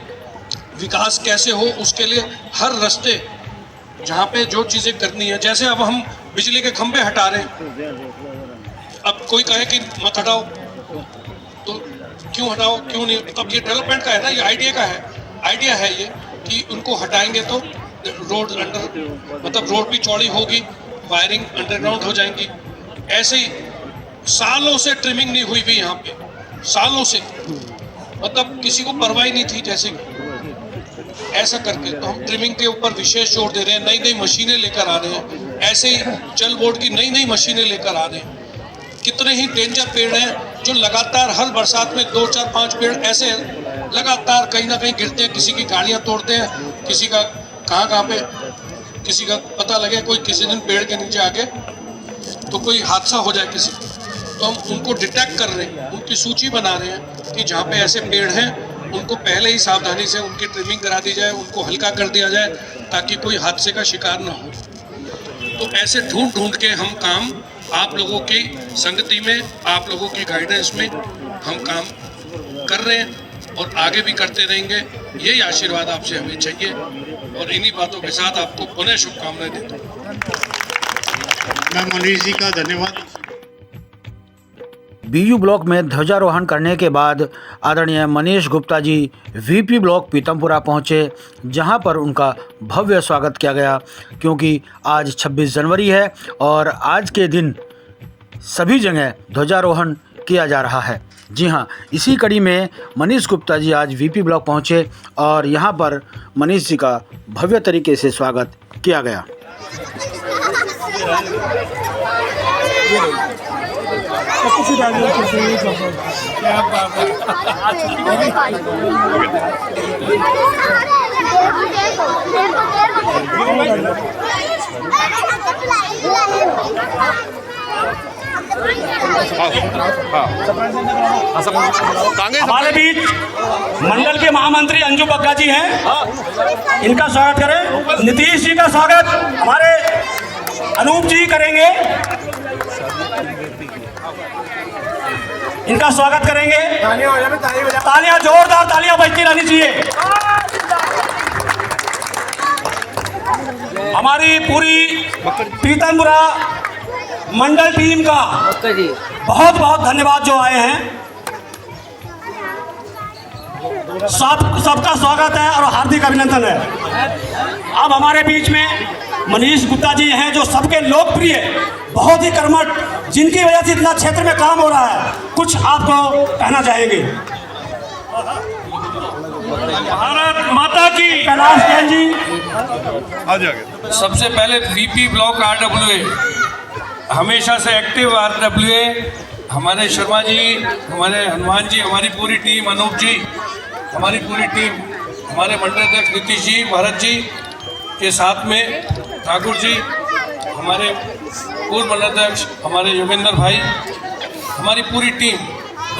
विकास कैसे हो उसके लिए हर रास्ते जहाँ पे जो चीज़ें करनी है, जैसे अब हम बिजली के खंभे हटा रहे हैं, अब कोई कहे कि मत हटाओ तो क्यों हटाओ, क्यों नहीं, तब ये डेवलपमेंट का है ना, ये आइडिया है ये कि उनको हटाएंगे तो रोड अंडर मतलब रोड भी चौड़ी होगी, वायरिंग अंडरग्राउंड हो जाएंगी। ऐसे ही सालों से ट्रिमिंग नहीं हुई भी यहाँ पे, सालों से, मतलब किसी को परवाह नहीं थी जैसे ऐसा करके। तो हम ट्रिमिंग के ऊपर विशेष जोर दे रहे हैं, नई नई मशीनें लेकर आ रहे हैं, ऐसे ही जल बोर्ड की नई नई मशीनें लेकर आ रहे हैं। कितने ही डेंजर पेड़ हैं जो लगातार हर बरसात में 2, 4, 5 पेड़ ऐसे लगातार कहीं ना कहीं गिरते हैं, किसी की गाड़ियाँ तोड़ते हैं, किसी का कहाँ पे किसी का पता लगे, कोई किसी दिन पेड़ के नीचे आके तो कोई हादसा हो जाए किसी, तो हम उनको डिटेक्ट कर रहे हैं, उनकी सूची बना रहे हैं कि जहाँ पे ऐसे पेड़ हैं उनको पहले ही सावधानी से उनकी ट्रिमिंग करा दी जाए, उनको हल्का कर दिया जाए ताकि कोई हादसे का शिकार ना हो। तो ऐसे ढूंढ के हम काम आप लोगों की संगति में, आप लोगों की गाइडेंस में हम काम कर रहे हैं और आगे भी करते रहेंगे। यही आशीर्वाद आपसे हमें चाहिए और इन्हीं बातों के साथ आपको पुनः शुभकामनाएं देता हूँ। मैं मनीष जी का धन्यवाद। बीयू ब्लॉक में ध्वजारोहण करने के बाद आदरणीय मनीष गुप्ता जी वीपी ब्लॉक पीतमपुरा पहुंचे, जहां पर उनका भव्य स्वागत किया गया, क्योंकि आज 26 जनवरी है और आज के दिन सभी जगह ध्वजारोहण किया जा रहा है। जी हां, इसी कड़ी में मनीष गुप्ता जी आज वीपी ब्लॉक पहुंचे और यहां पर मनीष जी का भव्य तरीके से स्वागत किया गया। हमारे बीच मंडल के महामंत्री अंजू बग्गा जी हैं, इनका स्वागत करें। नीतीश जी का स्वागत हमारे अनूप जी करेंगे, इनका स्वागत करेंगे। तालियां, जोरदार तालियां बजती रहनी चाहिए। हमारी पूरी पीतमपुरा मंडल टीम का बहुत बहुत धन्यवाद जो आए हैं। सबका स्वागत है और हार्दिक अभिनंदन है। अब हमारे बीच में मनीष गुप्ता जी हैं, जो सबके लोकप्रिय, बहुत ही कर्मठ, जिनकी वजह से इतना क्षेत्र में काम हो रहा है। कुछ आपको कहना चाहेंगे। भारत माता की। कैलाश जैन जी। सबसे पहले वीपी ब्लॉक RWA हमेशा से एक्टिव RWA, हमारे शर्मा जी, हमारे हनुमान जी, हमारी पूरी टीम, अनूप जी, हमारी पूरी टीम, हमारे मंडल अध्यक्ष नीतीश जी, भरत जी के साथ में ठाकुर जी, हमारे पूर्व मंडल अध्यक्ष हमारे योगेंद्र भाई, हमारी पूरी टीम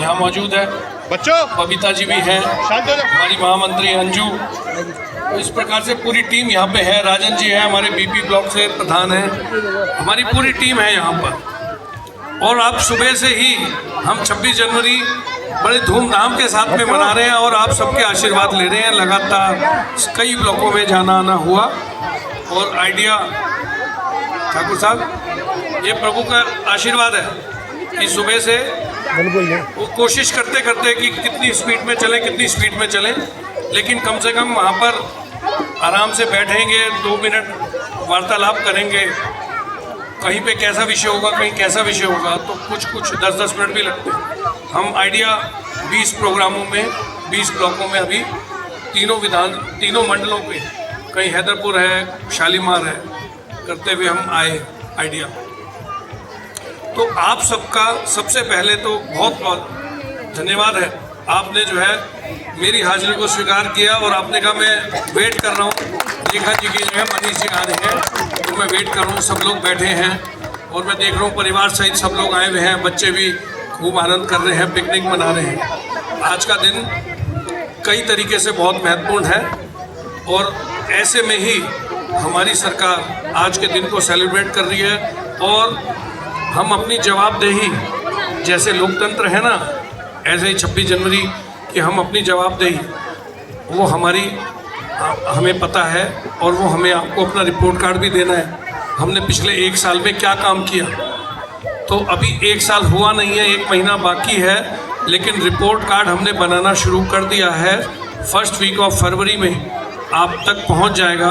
यहाँ मौजूद है। बच्चों, बबीता जी भी हैं, हमारी महामंत्री अंजू, तो इस प्रकार से पूरी टीम यहाँ पे है। राजन जी हैं, हमारे बीपी ब्लॉक से प्रधान हैं, हमारी पूरी टीम है यहाँ पर। और अब सुबह से ही हम 26 जनवरी बड़े धूमधाम के साथ में मना रहे हैं और आप सबके आशीर्वाद ले रहे हैं। लगातार कई ब्लॉकों में जाना आना हुआ और आइडिया ठाकुर साहब, ये प्रभु का आशीर्वाद है कि सुबह से वो कोशिश करते करते कि कितनी स्पीड में चलें, लेकिन कम से कम वहाँ पर आराम से बैठेंगे, 2 मिनट वार्तालाप करेंगे, कहीं पे कैसा विषय होगा, कहीं कैसा विषय होगा, तो कुछ 10-10 मिनट भी लगते हैं। हम आइडिया 20 प्रोग्रामों में 20 ब्लॉकों में अभी तीनों मंडलों पे, कहीं हैदरपुर है, शालीमार है, करते हुए हम आए आइडिया। तो आप सबका सबसे पहले तो बहुत बहुत धन्यवाद है। आपने जो है मेरी हाजिरी को स्वीकार किया और आपने कहा मैं वेट कर रहा हूँ, रेखा जी की जो है मनीष जी आ रहे हैं तो मैं वेट कर रहा हूँ। सब लोग बैठे हैं और मैं देख रहा हूँ परिवार सहित सब लोग आए हुए हैं, बच्चे भी खूब आनंद कर रहे हैं, पिकनिक मना रहे हैं। आज का दिन कई तरीके से बहुत महत्वपूर्ण है और ऐसे में ही हमारी सरकार आज के दिन को सेलिब्रेट कर रही है और हम अपनी जवाबदेही, जैसे लोकतंत्र है ना, ऐसे ही 26 जनवरी कि हम अपनी जवाबदेही वो हमें पता है और वो हमें आपको अपना रिपोर्ट कार्ड भी देना है। हमने पिछले 1 साल में क्या काम किया, तो अभी 1 साल हुआ नहीं है, 1 महीना बाकी है, लेकिन रिपोर्ट कार्ड हमने बनाना शुरू कर दिया है। फर्स्ट वीक ऑफ फरवरी में आप तक पहुंच जाएगा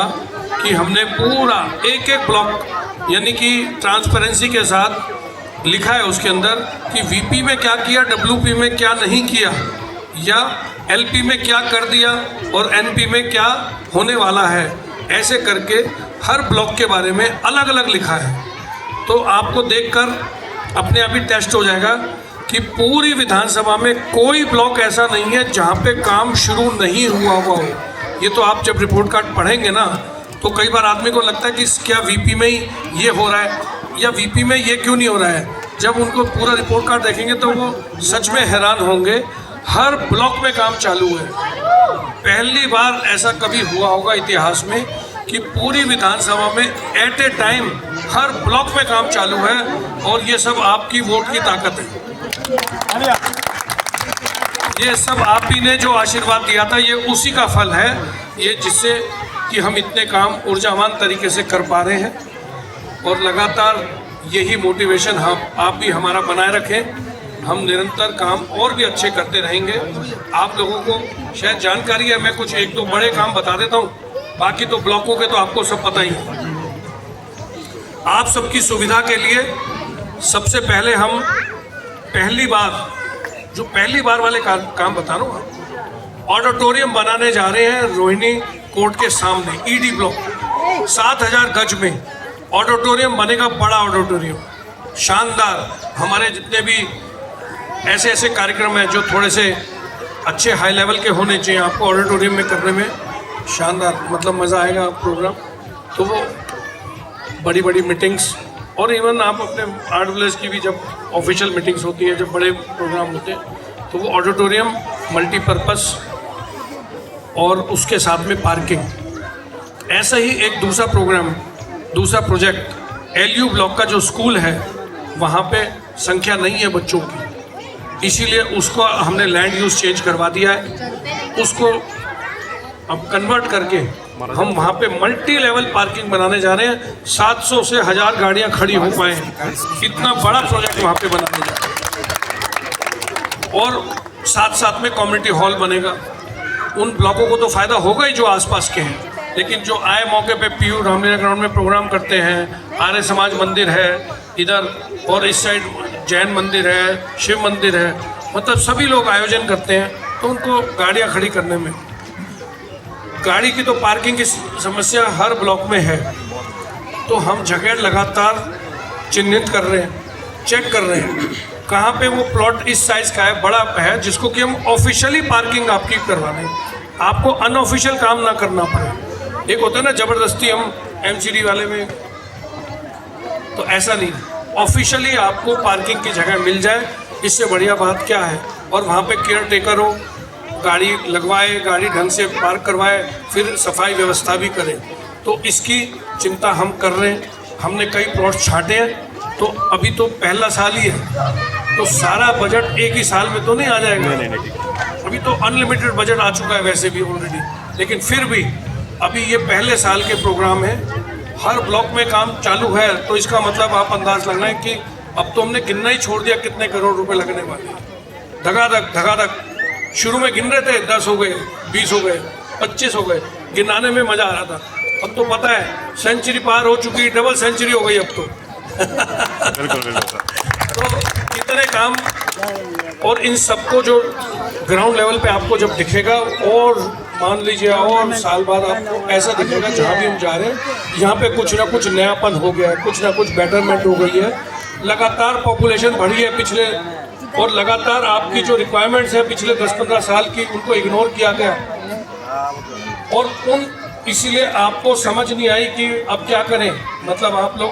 कि हमने पूरा एक ब्लॉक यानी कि ट्रांसपेरेंसी के साथ लिखा है उसके अंदर कि वीपी में क्या किया, डब्ल्यूपी में क्या नहीं किया, या एलपी में क्या कर दिया और एनपी में क्या होने वाला है। ऐसे करके हर ब्लॉक के बारे में अलग अलग लिखा है। तो आपको देखकर अपने आप ही टेस्ट हो जाएगा कि पूरी विधानसभा में कोई ब्लॉक ऐसा नहीं है जहाँ पे काम शुरू नहीं हुआ हो। ये तो आप जब रिपोर्ट कार्ड पढ़ेंगे ना तो कई बार आदमी को लगता है कि क्या वीपी में ही ये हो रहा है या वीपी में ये क्यों नहीं हो रहा है। जब उनको पूरा रिपोर्ट कार्ड देखेंगे तो वो सच में हैरान होंगे। हर ब्लॉक में काम चालू है। पहली बार ऐसा कभी हुआ होगा इतिहास में कि पूरी विधानसभा में एट ए टाइम हर ब्लॉक में काम चालू है और ये सब आपकी वोट की ताकत है। ये सब आप ही ने जो आशीर्वाद दिया था, ये उसी का फल है, ये जिससे कि हम इतने काम ऊर्जावान तरीके से कर पा रहे हैं। और लगातार यही मोटिवेशन आप भी हमारा बनाए रखें। हम निरंतर काम और भी अच्छे करते रहेंगे। आप लोगों को शायद जानकारी है, मैं कुछ 1-2 बड़े काम बता देता हूँ, बाकी तो ब्लॉकों के तो आपको सब पता ही है। आप सबकी सुविधा के लिए सबसे पहले हम पहली बार वाले काम बता रहा हूँ। ऑडिटोरियम बनाने जा रहे हैं रोहिणी कोर्ट के सामने, ईडी ब्लॉक 7000 गज में ऑडिटोरियम बनेगा, बड़ा ऑडिटोरियम शानदार। हमारे जितने भी ऐसे कार्यक्रम हैं जो थोड़े से अच्छे हाई लेवल के होने चाहिए, आपको ऑडिटोरियम में करने में शानदार मतलब मज़ा आएगा प्रोग्राम। तो वो बड़ी मीटिंग्स और इवन आप अपने RWS की भी जब ऑफिशियल मीटिंग्स होती हैं, जब बड़े प्रोग्राम होते हैं, तो वो ऑडिटोरियम मल्टीपर्पज़ और उसके साथ में पार्किंग। ऐसा ही एक दूसरा प्रोजेक्ट LU ब्लॉक का जो स्कूल है वहाँ पे संख्या नहीं है बच्चों की, इसीलिए उसको हमने लैंड यूज़ चेंज करवा दिया है। उसको अब कन्वर्ट करके हम वहाँ पे मल्टी लेवल पार्किंग बनाने जा रहे हैं। 700 से 1000 गाड़ियाँ खड़ी हो पाए, इतना बड़ा प्रोजेक्ट वहाँ पे बनाने जा रहे हैं। और साथ में कम्युनिटी हॉल बनेगा। उन ब्लॉकों को तो फ़ायदा होगा ही जो आसपास के हैं, लेकिन जो आए मौके पे PU रामलीला ग्राउंड में प्रोग्राम करते हैं, आर्य समाज मंदिर है इधर और इस साइड जैन मंदिर है, शिव मंदिर है, मतलब सभी लोग आयोजन करते हैं, तो उनको गाड़ियाँ खड़ी करने में, गाड़ी की तो पार्किंग की समस्या हर ब्लॉक में है। तो हम जगह लगातार चिन्हित कर रहे हैं, चेक कर रहे हैं कहाँ पे वो प्लॉट इस साइज़ का है, बड़ा है, जिसको कि हम ऑफिशियली पार्किंग आपकी करवा दें, आपको अनऑफिशियल काम ना करना पड़े। एक होता है ना ज़बरदस्ती हम MCD वाले में, तो ऐसा नहीं, ऑफिशियली आपको पार्किंग की जगह मिल जाए, इससे बढ़िया बात क्या है। और वहाँ पे केयर टेकर हो, गाड़ी लगवाए, गाड़ी ढंग से पार्क करवाए, फिर सफाई व्यवस्था भी करें। तो इसकी चिंता हम कर रहे हैं। हमने कई प्लॉट छांटे हैं, तो अभी तो पहला साल ही है, तो सारा बजट एक ही साल में तो नहीं आ जाएगा। अभी तो अनलिमिटेड बजट आ चुका है वैसे भी ऑलरेडी, लेकिन फिर भी अभी ये पहले साल के प्रोग्राम है। हर ब्लॉक में काम चालू है, तो इसका मतलब आप अंदाज लगाएं कि अब तो हमने गिनना ही छोड़ दिया कितने करोड़ रुपए लगने वाले। धगाधक शुरू में गिन रहे थे, 10 हो गए, 20 हो गए, 25 हो गए, गिनाने में मज़ा आ रहा था। अब तो पता है सेंचुरी पार हो चुकी, डबल सेंचुरी हो गई अब तो। तो इतने काम, और इन सबको जो ग्राउंड लेवल पे आपको जब दिखेगा और मान लीजिए और साल बाद आपको ऐसा दिखेगा जहाँ भी हम जा रहे हैं यहाँ पे कुछ ना कुछ नयापन हो गया है, कुछ ना कुछ बेटरमेंट हो गई है। लगातार पॉपुलेशन बढ़ी है पिछले, और लगातार आपकी जो रिक्वायरमेंट्स है पिछले 10-15 साल की, उनको इग्नोर किया गया और इसीलिए आपको समझ नहीं आई कि अब क्या करें। मतलब आप लोग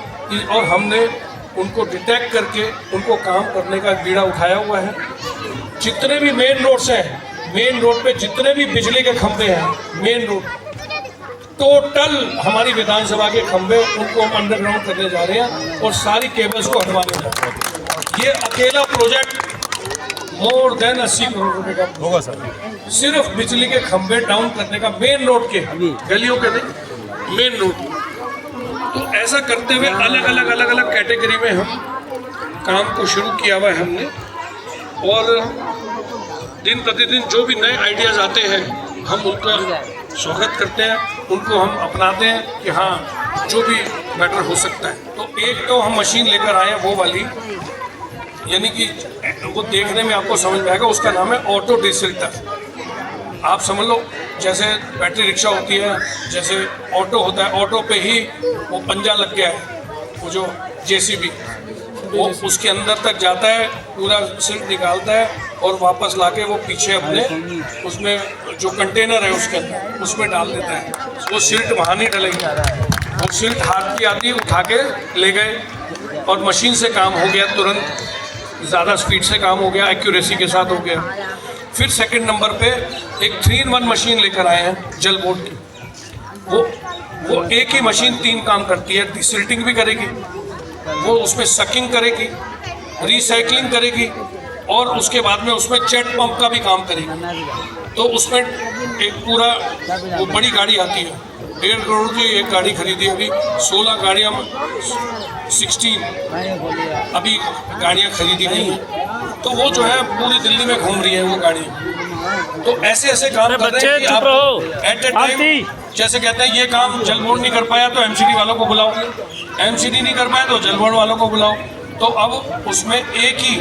और हमने उनको डिटेक्ट करके उनको काम करने का बीड़ा उठाया हुआ है। जितने भी मेन रोड्स हैं, मेन रोड पे जितने भी बिजली के खंभे हैं, मेन रोड टोटल हमारी विधानसभा के खंभे, उनको हम अंडरग्राउंड करने जा रहे हैं और सारी केबल्स को हटवाने जा रहे हैं। ये अकेला प्रोजेक्ट मोर देन 80 करोड़ रुपए का होगा सर। सिर्फ बिजली के खंभे डाउन करने का, मेन रोड के, गलियों के नहीं, मेन रोड। तो ऐसा करते हुए अलग अलग कैटेगरी में हम काम को शुरू किया हुआ है हमने, और दिन प्रतिदिन जो भी नए आइडियाज़ आते हैं हम उनका स्वागत करते हैं, उनको हम अपनाते हैं कि हाँ जो भी बेटर हो सकता है। तो एक तो हम मशीन लेकर आए हैं वो वाली, यानी कि वो देखने में आपको समझ में आएगा, उसका नाम है ऑटो डिसिल्टर। आप समझ लो जैसे बैटरी रिक्शा होती है, जैसे ऑटो होता है, ऑटो पे ही वो पंजा लग गया है, वो जो जेसीबी, वो उसके अंदर तक जाता है, पूरा सिल्ट निकालता है और वापस लाके वो पीछे अपने उसमें जो कंटेनर है उसके अंदर उसमें डाल देता है। वो सिल्ट वहाँ नहीं डलेगी, वो सिल्ट हाथ की आती है, उठा के ले गए और मशीन से काम हो गया, तुरंत ज़्यादा स्पीड से काम हो गया, एक्यूरेसी के साथ हो गया। फिर सेकंड नंबर पे एक 3-in-1 मशीन लेकर आए हैं जल बोर्ड की। वो एक ही मशीन 3 काम करती है, डिसिल्टिंग भी करेगी, वो उसमें सकिंग करेगी, रिसाइकलिंग करेगी और उसके बाद में उसमें जेट पंप का भी काम करेगी। तो उसमें एक पूरा वो बड़ी गाड़ी आती है, 1.5 करोड़ की एक गाड़ी खरीदी, अभी 16 गाड़ियाँ 16 अभी गाड़ियाँ खरीदी नहीं है। तो वो जो है पूरी दिल्ली में घूम रही है वो गाड़ियाँ। तो ऐसे काम कर रहे हैं कि आप एट ए टाइम, जैसे कहते हैं ये काम जल बोर्ड नहीं कर पाया तो एमसीडी वालों को बुलाओ, एमसीडी नहीं कर पाया तो जल बोर्ड वालों को बुलाओ। तो अब उसमें एक ही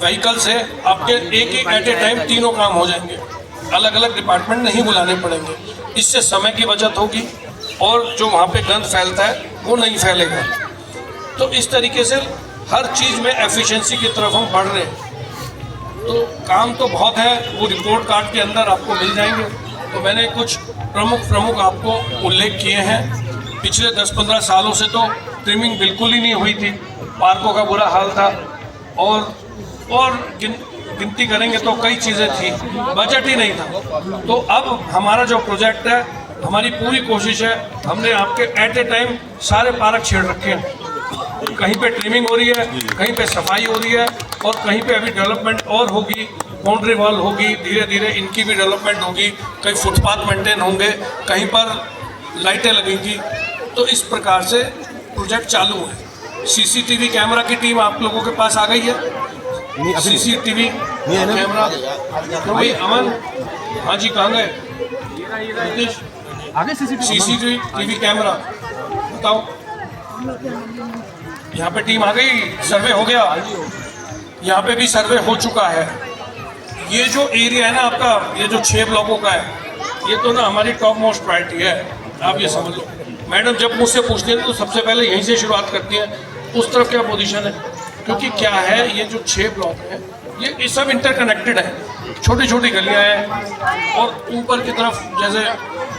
व्हीकल से आपके एक ही एट ए टाइम तीनों काम हो जाएंगे, अलग अलग डिपार्टमेंट नहीं बुलाने पड़ेंगे। इससे समय की बचत होगी और जो वहाँ पे गंद फैलता है वो नहीं फैलेगा। तो इस तरीके से हर चीज़ में एफिशिएंसी की तरफ हम बढ़ रहे हैं। तो काम तो बहुत है, वो रिपोर्ट कार्ड के अंदर आपको मिल जाएंगे। तो मैंने कुछ प्रमुख आपको उल्लेख किए हैं। पिछले 10-15 सालों से तो ट्रिमिंग बिल्कुल ही नहीं हुई थी, पार्कों का बुरा हाल था और गिनती करेंगे तो कई चीज़ें थी, बजट ही नहीं था। तो अब हमारा जो प्रोजेक्ट है, हमारी पूरी कोशिश है, हमने आपके एट ए टाइम सारे पार्क छेड़ रखे हैं। कहीं पे ट्रिमिंग हो रही है, कहीं पे सफाई हो रही है और कहीं पे अभी डेवलपमेंट और होगी, बाउंड्री वॉल होगी, धीरे धीरे इनकी भी डेवलपमेंट होगी, कहीं फुटपाथ मेंटेन होंगे, कहीं पर लाइटें लगेंगी। तो इस प्रकार से प्रोजेक्ट चालू है। सीसीटीवी कैमरा की टीम आप लोगों के पास आ गई है। सीसीटीवी कैमरा तो भाई अमन, हाँ जी कहाँ गए आगे? सीसीटीवी कैमरा बताओ, यहाँ पे टीम आ गई, सर्वे हो गया, यहाँ पे भी सर्वे हो चुका है। ये जो एरिया है ना आपका, ये जो 6 ब्लॉकों का है, ये तो ना हमारी टॉप मोस्ट प्रायोरिटी है, आप ये समझ लो। मैडम जब मुझसे पूछती है तो सबसे पहले यहीं से शुरुआत करती है, उस तरफ क्या पोजीशन है, क्योंकि क्या है ये जो 6 ब्लॉक है ये सब इंटरकनेक्टेड है, छोटी छोटी गलियाँ हैं और ऊपर की तरफ जैसे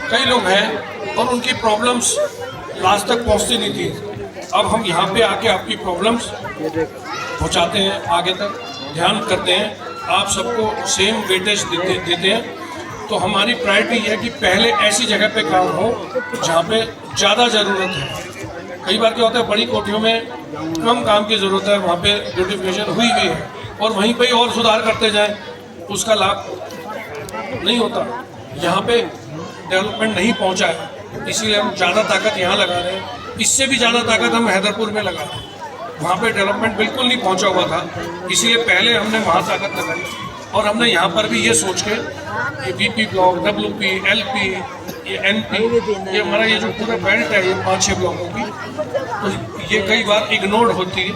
कई लोग हैं और उनकी प्रॉब्लम्स लास्ट तक पहुँचती नहीं थी। अब हम यहाँ पे आके आपकी प्रॉब्लम्स पहुँचाते हैं, आगे तक ध्यान करते हैं, आप सबको सेम वेटेज देते हैं। तो हमारी प्रायोरिटी ये है कि पहले ऐसी जगह पे काम हो जहाँ पे ज़्यादा ज़रूरत है। कई बार क्या होता है बड़ी कोठियों में कम काम की ज़रूरत है, वहाँ पे ब्यूटिफिकेशन हुई है और वहीं पे और सुधार करते जाएं, उसका लाभ नहीं होता। यहाँ पे डेवलपमेंट नहीं पहुँचा है, इसीलिए हम ज़्यादा ताकत यहाँ लगा रहे हैं। इससे भी ज़्यादा ताकत हम हैदरपुर में लगा रहे हैं, वहाँ पे डेवलपमेंट बिल्कुल नहीं पहुँचा हुआ था, इसीलिए पहले हमने वहाँ ताकत लगाई। और हमने यहाँ पर भी ये सोच के ये बीपी ब्लॉक, डब्ल्यूपी, एलपी, ये एनपी, ये हमारा ये जो पूरा बेल्ट है ये 5-6 ब्लॉकों की, तो ये कई बार इग्नोर्ड होती है,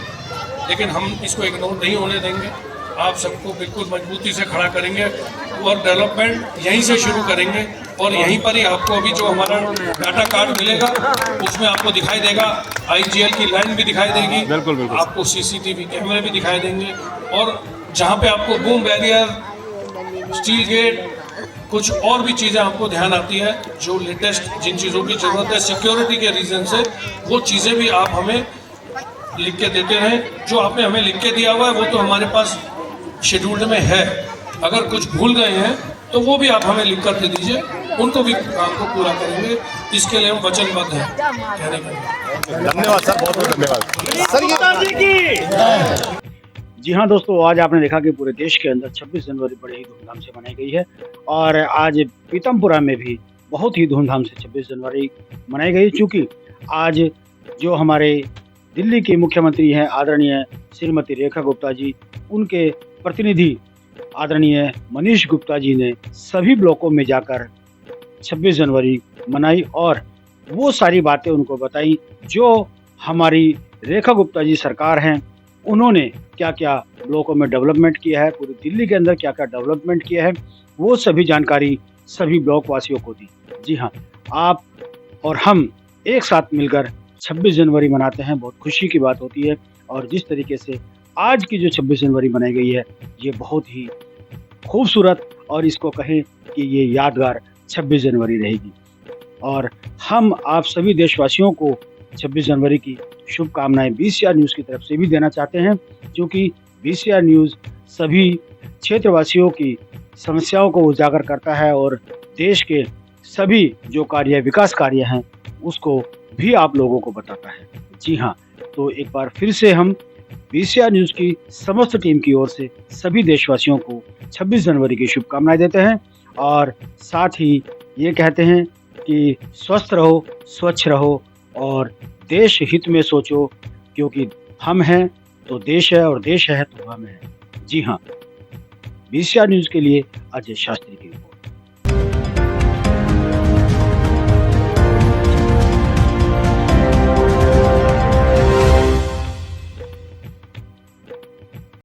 लेकिन हम इसको इग्नोर नहीं होने देंगे। आप सबको बिल्कुल मजबूती से खड़ा करेंगे। और डेवलपमेंट यहीं से शुरू करेंगे और यहीं पर ही आपको अभी जो हमारा डाटा कार्ड मिलेगा उसमें आपको दिखाई देगा, IGL की लाइन भी दिखाई देगी, आपको CCTV कैमरे भी दिखाई देंगे और जहाँ पे आपको बूम बैरियर, स्टील गेट, कुछ और भी चीज़ें आपको ध्यान आती है जो लेटेस्ट जिन चीज़ों की ज़रूरत है सिक्योरिटी के रीज़न से, वो चीज़ें भी आप हमें लिख के देते हैं। जो आपने हमें लिख के दिया हुआ है वो तो हमारे पास शेड्यूल्ड में है, अगर कुछ भूल गए हैं तो वो भी आप हमें लिख कर दे दीजिए, उनको भी काम को पूरा करेंगे। इसके लिए हम वचनबद्ध हैं कहने के। धन्यवाद सर, बहुत बहुत धन्यवाद सर। जी हाँ दोस्तों, आज आपने देखा कि पूरे देश के अंदर 26 जनवरी बड़े ही धूमधाम से मनाई गई है और आज पीतमपुरा में भी बहुत ही धूमधाम से 26 जनवरी मनाई गई, क्योंकि आज जो हमारे दिल्ली के मुख्यमंत्री हैं आदरणीय श्रीमती रेखा गुप्ता जी, उनके प्रतिनिधि आदरणीय मनीष गुप्ता जी ने सभी ब्लॉकों में जाकर 26 जनवरी मनाई और वो सारी बातें उनको बताई जो हमारी रेखा गुप्ता जी सरकार हैं, उन्होंने क्या क्या ब्लॉकों में डेवलपमेंट किया है, पूरी दिल्ली के अंदर क्या क्या डेवलपमेंट किया है, वो सभी जानकारी सभी ब्लॉक वासियों को दी। जी हाँ, आप और हम एक साथ मिलकर 26 जनवरी मनाते हैं, बहुत खुशी की बात होती है। और जिस तरीके से आज की जो 26 जनवरी मनाई गई है, ये बहुत ही खूबसूरत और इसको कहें कि ये यादगार 26 जनवरी रहेगी। और हम आप सभी देशवासियों को 26 जनवरी की शुभकामनाएं BCR न्यूज़ की तरफ से भी देना चाहते हैं, क्योंकि BCR न्यूज़ सभी क्षेत्रवासियों की समस्याओं को उजागर करता है और देश के सभी जो कार्य विकास कार्य हैं उसको भी आप लोगों को बताता है। जी हाँ, तो एक बार फिर से हम BCR न्यूज़ की समस्त टीम की ओर से सभी देशवासियों को 26 जनवरी की शुभकामनाएं देते हैं और साथ ही ये कहते हैं कि स्वस्थ रहो, स्वच्छ रहो और देश हित में सोचो, क्योंकि हम हैं तो देश है और देश है तो हम हैं। जी हाँ, BCR न्यूज़ के लिए अजय शास्त्री की रिपोर्ट।